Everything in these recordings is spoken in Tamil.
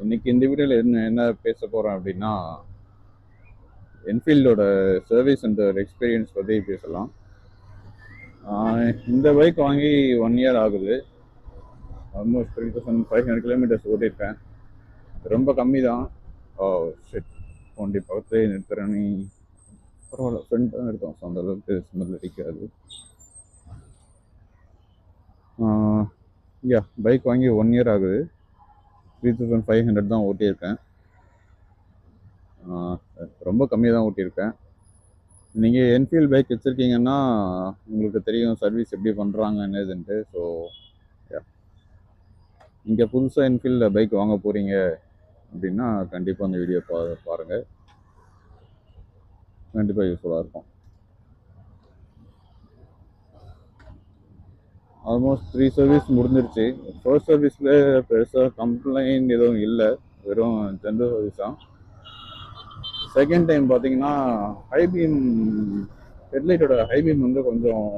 இன்னைக்கு இந்த வீடியோவில் என்ன பேச போகிறேன் அப்படின்னா, என்ஃபீல்டோட சர்வீஸ் சென்டர் எக்ஸ்பீரியன்ஸ் பற்றி பேசலாம். இந்த பைக் வாங்கி 1 இயர் ஆகுது. ஆல்மோஸ்ட் 3500 கிலோமீட்டர்ஸ் ஓட்டியிருக்கேன். ரொம்ப கம்மி தான். வண்டி பக்கத்துலேயே நிறுத்துறேன். நீ பரவாயில்ல, ஃப்ரெண்ட் தான் இருக்கும். ஸோ அந்தளவுக்கு ஸ்மெல் அடிக்காது. பைக் வாங்கி 1 இயர் ஆகுது. 3500 தான் ஓட்டியிருக்கேன். ரொம்ப கம்மியாக தான் ஓட்டியிருக்கேன். நீங்கள் என்ஃபீல்டு பைக் வச்சுருக்கீங்கன்னா உங்களுக்கு தெரியும் சர்வீஸ் எப்படி பண்ணுறாங்க என்னதுன்ட்டு. ஸோ நீங்கள் புதுசாக என்ஃபீல்டில் பைக் வாங்க போகிறீங்க அப்படின்னா கண்டிப்பாக அந்த வீடியோ பாருங்கள். கண்டிப்பாக யூஸ்ஃபுல்லாக இருக்கும். ஆல்மோஸ்ட் 3 சர்வீஸ் முடிஞ்சிருச்சு. ஃபர்ஸ்ட் சர்வீஸில் பெருசாக கம்ப்ளைண்ட் எதுவும் இல்லை, வெறும் ஜென்ரல் சர்வீஸ் தான். செகண்ட் டைம் பார்த்தீங்கன்னா ஹைபீம் ஹெட்லைட்டோட ஹைபீம் வந்து கொஞ்சம்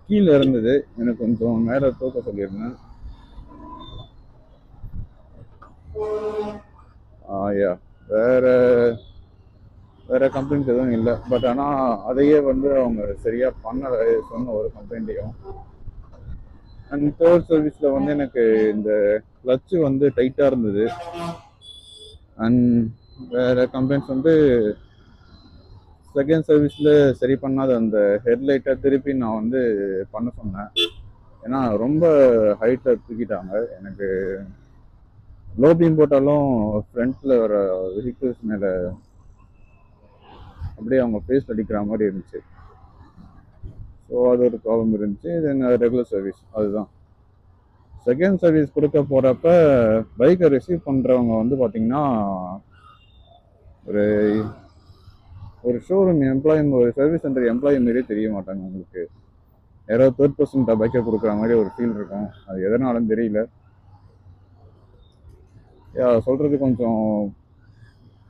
கீழே இருந்தது. எனக்கு கொஞ்சம் மேலே தூக்க சொல்லியிருந்தேன். வேற கம்ப்ளைண்ட்ஸ் எதுவும் இல்லை. பட் ஆனால் அதையே வந்து அவங்க சரியாக பண்ணலை, சொன்ன ஒரு கம்ப்ளைண்ட்டையும். அண்ட் தேர்ட் சர்வீஸில் வந்து எனக்கு இந்த கிளச்சு வந்து டைட்டாக இருந்தது. அண்ட் வேற கம்ப்ளைண்ட்ஸ் வந்து செகண்ட் சர்வீஸில் சரி பண்ணாத அந்த ஹெட்லைட்டை திருப்பி நான் வந்து பண்ண சொன்னேன். ஏன்னா ரொம்ப ஹைட்டில் தூக்கிட்டாங்க. எனக்கு லோ பீம் போட்டாலும் ஃப்ரண்ட்டில் வர வெஹிக்கிள்ஸ் மேலே அப்படியே அவங்க ஃபேஸ் அடிக்கிற மாதிரி இருந்துச்சு. ஸோ அது ஒரு ப்ராப்ளம் இருந்துச்சு. தென் ரெகுலர் சர்வீஸ் அதுதான். செகண்ட் சர்வீஸ் கொடுக்க போகிறப்ப பைக்கை ரிசீவ் பண்ணுறவங்க வந்து பார்த்திங்கன்னா ஒரு ஷோரூம் எம்ப்ளாயி, ஒரு சர்வீஸ் சென்டர் எம்ப்ளாயி மாரியே தெரிய மாட்டாங்க. உங்களுக்கு யாரோ தேர்ட் பர்சன்ட் பைக்கை கொடுக்குற மாதிரி ஒரு ஃபீல் இருக்கும். அது எதனாலும் தெரியல. சொல்கிறது கொஞ்சம்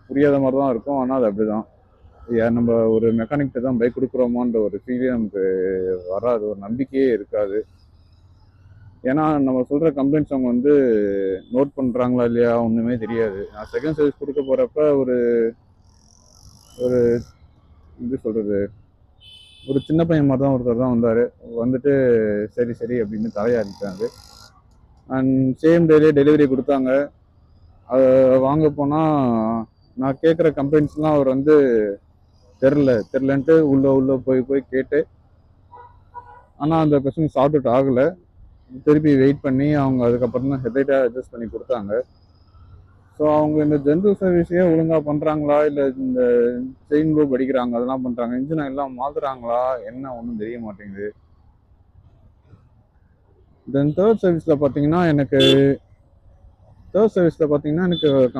புரியாத மாதிரி தான் இருக்கும். ஆனால் அது அப்படி தான். நம்ம ஒரு மெக்கானிக்கிட்ட தான் பைக் கொடுக்குறோமான்ற ஒரு ஃபீலே நமக்கு வராது, ஒரு நம்பிக்கையே இருக்காது. ஏன்னா நம்ம சொல்கிற கம்ப்ளைண்ட்ஸ் அவங்க வந்து நோட் பண்ணுறாங்களா இல்லையா ஒன்றுமே தெரியாது. நான் செகண்ட் சர்வீஸ் கொடுக்க போகிறப்ப ஒரு எப்படி சொல்கிறது, ஒரு சின்ன பையன் மாதிரி தான் ஒருத்தர் தான் வந்தார். வந்துட்டு சரி அப்படின்னு தலையாடிட்டாங்க. அண்ட் சேம் டேலே டெலிவரி கொடுத்தாங்க. அதை வாங்க போனால் நான் கேட்குற கம்ப்ளைண்ட்ஸ்லாம் அவர் வந்து தெரிலன்ட்டு உள்ளே போய் கேட்டு, ஆனால் அந்த கொஸ்டின் சார்ட் அவுட் ஆகலை. திருப்பி வெயிட் பண்ணி அவங்க அதுக்கப்புறம் தான் ஹெட்லைட்டை அட்ஜஸ்ட் பண்ணி கொடுத்தாங்க. ஸோ அவங்க இந்த ஜென்ரல் சர்வீஸையே ஒழுங்காக பண்ணுறாங்களா, இல்லை இந்த செயின் லூப் அடிக்கிறாங்க அதெல்லாம் பண்ணுறாங்க, இன்ஜினை எல்லாம் மாற்றுறாங்களா என்ன ஒன்றும் தெரிய மாட்டேங்குது. தென் தேர்ட் சர்வீஸில் பார்த்தீங்கன்னா எனக்கு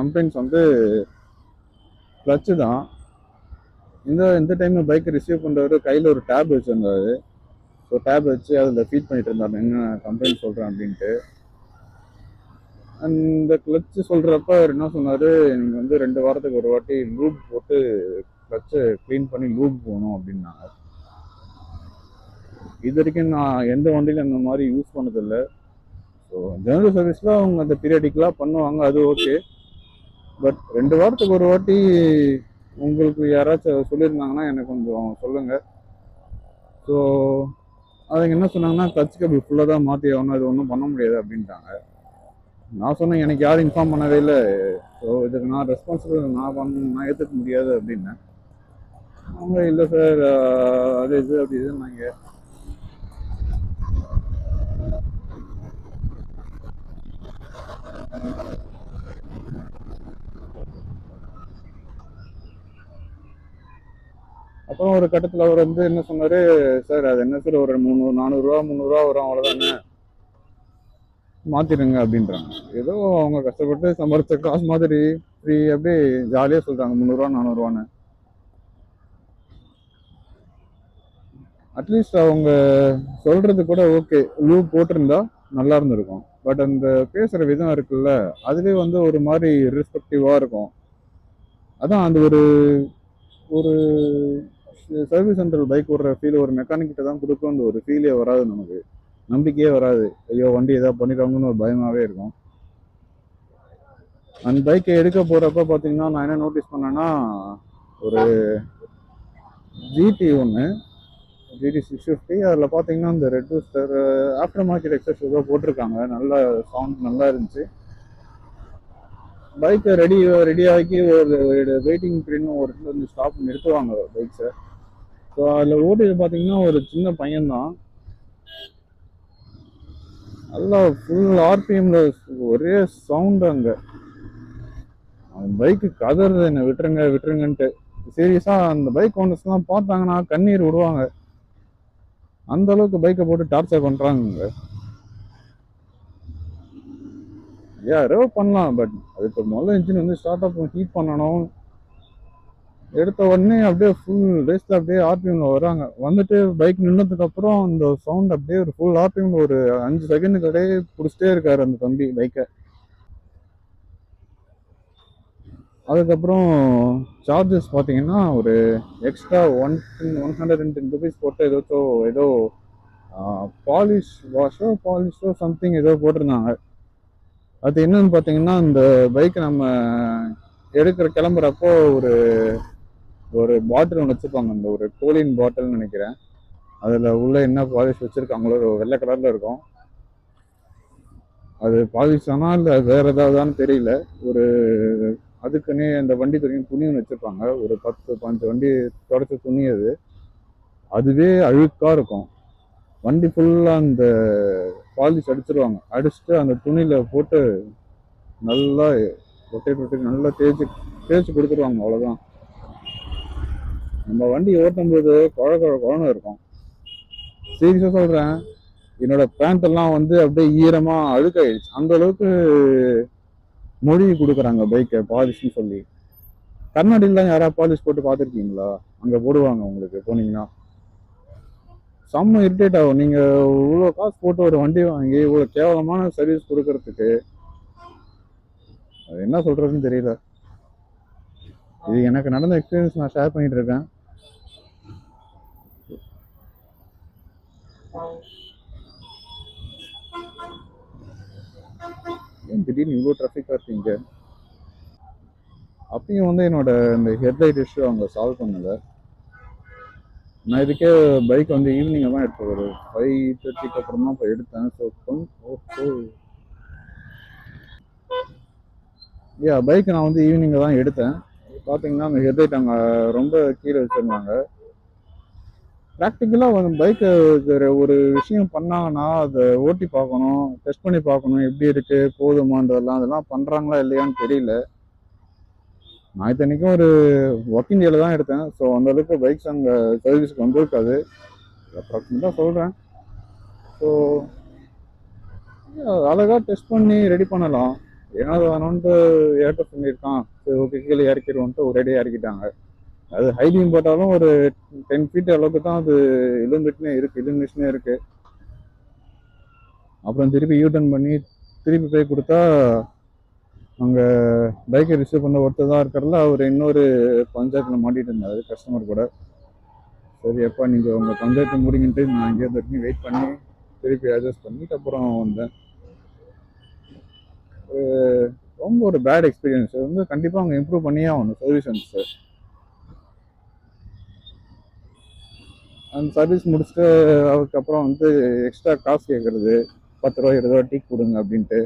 கம்ப்ளைண்ட்ஸ் வந்து கிளச்சு தான். இந்த டைம் பைக்கை ரிசீவ் பண்ணுறவர் கையில் ஒரு டேப் வச்சுருந்தாரு. ஸோ டேப் வச்சு அதில் ஃபீட் பண்ணிட்டு இருந்தார் என்ன கம்ப்ளைண்ட் சொல்கிறேன் அப்படின்ட்டு. அந்த கிளச்சு சொல்கிறப்ப அவர் என்ன சொன்னார், நீங்கள் வந்து 2 வாரத்துக்கு ஒரு வாட்டி லூப் போட்டு கிளச்சை க்ளீன் பண்ணி லூப் போகணும் அப்படின்னாங்க. இது வரைக்கும் நான் எந்த வண்டியிலும் அந்த மாதிரி யூஸ் பண்ணதில்லை. ஸோ ஜெனரல் சர்வீஸில் அவங்க அந்த பீரியடிக்கலாக பண்ணுவாங்க, அது ஓகே. பட் 2 வாரத்துக்கு ஒரு வாட்டி உங்களுக்கு யாராச்சும் சொல்லியிருந்தாங்கன்னா எனக்கு கொஞ்சம் சொல்லுங்கள். ஸோ அதுங்க என்ன சொன்னாங்கன்னா கிளச் கேபிள் ஃபுல்லாக தான் மாற்றி ஆகணும், அது ஒன்றும் பண்ண முடியாது அப்படின்ட்டாங்க. நான் சொன்னேன் எனக்கு யாரும் இன்ஃபார்ம் பண்ணவே இல்லை. ஸோ இதுக்கு நான் ரெஸ்பான்சிபிள், நான் ஏற்றுக்க முடியாது அப்படின்னேன். அவங்க இல்லை சார் அது இது அப்படி இதுன்னாங்க. அப்புறம் ஒரு கட்டத்தில் அவர் வந்து என்ன சொன்னார், சார் அது என்ன சார் ஒரு 300-400 வரும், அவ்வளோதானே, மாற்றிடுங்க அப்படின்றாங்க. ஏதோ அவங்க கஷ்டப்பட்டு சம்பாதிச்ச காசு மாதிரி ஃப்ரீ அப்படியே ஜாலியாக சொல்கிறாங்க 300-400. அட்லீஸ்ட் அவங்க சொல்கிறது கூட ஓகே, லூப் போட்டிருந்தா நல்லா இருந்திருக்கும். பட் அந்த பேசுகிற விதம் இருக்குல்ல, அதுவே வந்து ஒரு மாதிரி ரெஸ்பெக்டிவாக இருக்கும். அதான் அந்த ஒரு சர்வீஸ் சென்டர் பைக் ஓடுற ஃபீல் ஒரு மெக்கானிக்கிட்ட தான் கொடுக்கும். அந்த ஒரு ஃபீலே வராது, நமக்கு நம்பிக்கையே வராது. ஐயோ வண்டி ஏதாவது பண்ணிடுவாங்கன்னு ஒரு பயமாகவே இருக்கும். அந்த பைக்கை எடுக்க போகிறப்ப பார்த்தீங்கன்னா நான் என்ன நோட்டீஸ் பண்ணேன்னா, ஒரு ஜிடி ஒன்று, ஜிடி 650. அதில் பார்த்தீங்கன்னா இந்த red booster after market exhaust ஏதோ போட்டிருக்காங்க. நல்ல சவுண்ட் நல்லா இருந்துச்சு. பைக்கை ரெடியாகி ஒரு வெயிட்டிங் பீரியட்னு ஒரு இடத்துல வந்து ஸ்டாப் நிறுத்துவாங்க பைக்ஸை. ஸோ அதில் ஓட்டிட்டு பார்த்தீங்கன்னா ஒரு சின்ன பையன்தான், நல்லா ஃபுல் ஆர்பிஎம்ல ஒரே சவுண்டு. அங்கே அந்த பைக்கு கதறது, என்ன விட்டுருங்க விட்டுருங்கன்ட்டு. சீரியஸாக அந்த பைக் ஓனர்ஸ்லாம் பார்த்தாங்கன்னா கண்ணீர் விடுவாங்க. அந்த அளவுக்கு பைக்கை போட்டு டார்ச்சர் பண்ணுறாங்க. யாரோ பண்ணலாம், பட் அதுக்கு முதல்ல இன்ஜின் வந்து ஸ்டார்ட் அப் ஹீட் பண்ணணும். எடுத்த உடனே அப்படியே ஃபுல் ரேஸ்ல அப்படியே ஆர்பிஎம்ல வராங்க. வந்துட்டு பைக் நின்னதுக்கு அப்புறம் அந்த சவுண்ட் அப்படியே ஒரு ஃபுல் ஆர்பிஎம்ல ஒரு 5 செகண்டுக்கு அப்படியே பிடிச்சிட்டே இருக்காரு அந்த தம்பி பைக்கை. அதுக்கப்புறம் சார்ஜஸ் பார்த்தீங்கன்னா ஒரு எக்ஸ்ட்ரா 110 ருபீஸ் போட்டு ஏதோ பாலிஷோ சம்திங் ஏதோ போட்டிருந்தாங்க. அது என்னன்னு பார்த்தீங்கன்னா, இந்த பைக்கை நம்ம கிளம்புறப்போ ஒரு பாட்டில் ஒன்று வச்சுருப்பாங்க, அந்த ஒரு கோலின் பாட்டில்னு நினைக்கிறேன். அதில் உள்ள என்ன பாலிஷ் வச்சுருக்காங்களோ வெள்ளை கலரில் இருக்கும். அது பாலிஷ் ஆனால் இல்லை வேறு ஏதாவதான்னு தெரியல. அதுக்குன்னே அந்த வண்டி துணி ஒன்று வச்சுருப்பாங்க. ஒரு 10-15 வண்டி தொடச்ச துணி அது. அதுவே அழுக்காக இருக்கும். வண்டி ஃபுல்லாக அந்த பாலிஷ் அடிச்சிருவாங்க. அடிச்சுட்டு அந்த துணியில் போட்டு நல்லா ரொட்டேட் நல்லா தேய்ச்சி கொடுத்துருவாங்க. அவ்வளோதான். நம்ம வண்டி ஓட்டும்போது குழந்தை இருக்கும். சீரியஸாக சொல்கிறேன், என்னோட பேண்ட் எல்லாம் வந்து அப்படியே ஈரமாக அழுக்காயிடுச்சு. அந்த அளவுக்கு மொழி கொடுக்குறாங்க பைக்கை பாலிஷ்னு சொல்லி. கண்ணாடிலாம் யாராவது பாலிஷ் போட்டு பார்த்துருக்கீங்களா? அங்கே போடுவாங்க, உங்களுக்கு போனீங்கன்னா செம்ம இரிட்டேட் ஆகும். நீங்கள் இவ்வளோ காசு போட்டு ஒரு வண்டி வாங்கி இவ்வளோ கேவலமான சர்வீஸ் கொடுக்கறதுக்கு அது என்ன சொல்கிறதுன்னு தெரியல. இது எனக்கு நடந்த எக்ஸ்பீரியன்ஸ் நான் ஷேர் பண்ணிட்டு இருக்கேன். ஏன் திடீர்னு இவ்வளோ ட்ராஃபிக்காக இருக்கீங்க? அப்பயும் வந்து என்னோட இந்த ஹெட்லைட் இஷ்யூ அவங்க சால்வ் பண்ணலை. நான் இதுக்கே பைக் வந்து ஈவினிங்காக தான் எடுத்தேன். ஒரு 5:30 அப்புறம் தான் இப்போ எடுத்தேன். பைக் நான் வந்து ஈவினிங்காக தான் எடுத்தேன். பார்த்தீங்கன்னா அந்த ஹெட்லைட் அங்கே ரொம்ப கீழே வச்சுருந்தாங்க. ப்ராக்டிக்கலாக வந்து பைக்கு ஒரு விஷயம் பண்ணாங்கன்னா அதை ஓட்டி பார்க்கணும், டெஸ்ட் பண்ணி பார்க்கணும், எப்படி இருக்குது போதுமான்றதெல்லாம். அதெல்லாம் பண்ணுறாங்களா இல்லையான்னு தெரியல. நான் இத்தனைக்கும் ஒரு ஒர்க்கிங் டேல தான் எடுத்தேன். ஸோ அந்தளவுக்கு பைக்ஸ் அங்கே சர்வீஸ்க்கு வந்திருக்காது, அப்ராக்சிமேட்டாக சொல்கிறேன். ஸோ அழகாக டெஸ்ட் பண்ணி ரெடி பண்ணலாம். ஏன்னா வேணும்ன்ட்டு ஏற்ற சொல்லியிருக்கான், சரி ஓகே கீழே இறக்கிடுவோன்ட்டு ஒரு ரெடியாக இறக்கிட்டாங்க. அது ஹைபீம் போட்டாலும் ஒரு 10 ஃபீட் அளவுக்கு தான் அது இலுமினேஷனே இருக்குது. அப்புறம் திருப்பி யூட்டர்ன் பண்ணி திருப்பி போய் கொடுத்தா அங்கே பைக்கை ரிசீவ் பண்ண ஒருத்தர் தான் இருக்கிறதுல அவர் இன்னொரு பஞ்சாயத்தில் மாட்டிகிட்டு இருந்தார் கஸ்டமர் கூட. சரி எப்போ நீங்கள் உங்கள் பஞ்சாயத்தை முடிங்கிட்டு நான் இங்கே வரைக்கும் வெயிட் பண்ணி திருப்பி அட்ஜஸ்ட் பண்ணிட்டு அப்புறம் வந்தேன். ரொம்ப ஒரு பேட் எக்ஸ்பீரியன்ஸ். வந்து கண்டிப்பாக அவங்க இம்ப்ரூவ் பண்ணியே ஆகணும் சர்வீஸ் சென்டர்ஸ். அந்த சர்வீஸ் முடிச்சுட்டு அதுக்கப்புறம் வந்து எக்ஸ்ட்ரா காசு கேட்குறது, 10 ரூபா 20 ரூபா டீ கொடுங்க அப்படின்ட்டு.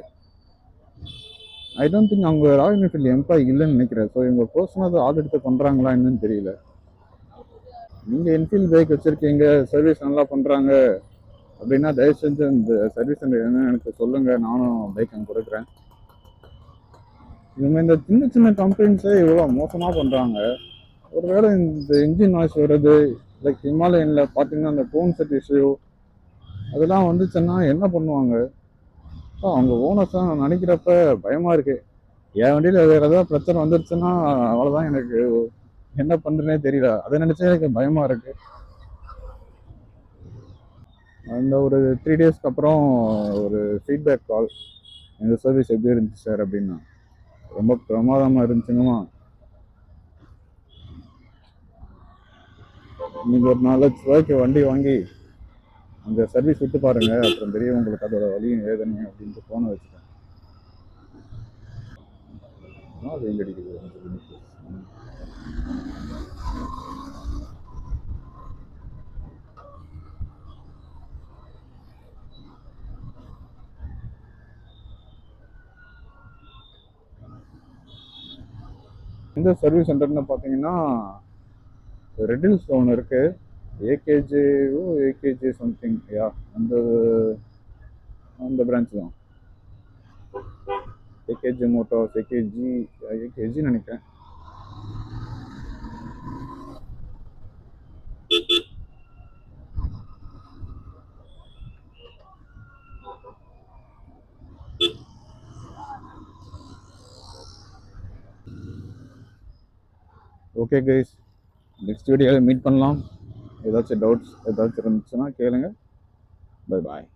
ஐ டோன்ட் திங்க் அவங்க ராயல் என்ஃபீல்டு எம்ப்ளாயி இல்லைன்னு நினைக்கிறேன். ஸோ இவங்க பர்சனலாக ஆள் எடுத்து பண்ணுறாங்களா என்னன்னு தெரியல. நீங்கள் என்ஃபீல்டு பைக் வச்சுருக்கீங்க, சர்வீஸ் நல்லா பண்ணுறாங்க அப்படின்னா தயவு செஞ்சு இந்த சர்வீஸ் சென்டர் என்னன்னு எனக்கு சொல்லுங்கள், நானும் பைக் அங்கே கொடுக்குறேன். இவங்க இந்த சின்ன சின்ன கம்பெனிஸே இவ்வளோ மோசமாக பண்ணுறாங்க. ஒருவேளை இந்த இன்ஜின் நாய்ஸ் வருது, லைக் ஹிமாலயனில் பார்த்தீங்கன்னா அந்த டோன் செட் இஷ்யூ அதெல்லாம் வந்துச்சுன்னா என்ன பண்ணுவாங்க? அவங்க ஓனர்ஸாக நான் நினைக்கிறப்ப பயமாக இருக்குது. என் வண்டியில் வேறு ஏதாவது பிரச்சனை வந்துருச்சுன்னா அவ்வளோதான், எனக்கு என்ன பண்ணுறேனே தெரியல. அதை நினச்சா எனக்கு பயமாக இருக்குது. அந்த ஒரு 3 டேஸ்க்கு அப்புறம் ஒரு ஃபீட்பேக் கால், இந்த சர்வீஸ் எப்படி இருந்துச்சு சார் அப்படின்னா. ரொம்ப பிரமாதமாக இருந்துச்சுங்கம்மா, நீங்கள் ஒரு 4 லட்ச ரூபாய்க்கு வண்டி வாங்கி அந்த சர்வீஸ் விட்டு பாருங்க, அப்புறம் தெரியும் உங்களுக்கு அதோட வலியும் வேதனையும் அப்படின்ட்டு போன வச்சுட்டேன். வெயில் அடிக்குது 5 மணிக்கு. இந்த சர்வீஸ் சென்டர்னு பார்த்தீங்கன்னா ரெட் ஹில்ஸில் ஒன்று இருக்குது. ஏகேஜே சம்திங், யா, அந்த அந்த பிரான்ச் தான். ஏகேஜி மோட்டார்ஸ், ஏகேஜி நினைக்கிறேன். ஓகே கைஸ், நெக்ஸ்ட் வீடியோவில் மீட் பண்ணலாம். ஏதாச்சும் டவுட்ஸ் ஏதாச்சும் இருந்துச்சுன்னா கேளுங்க. Bye bye.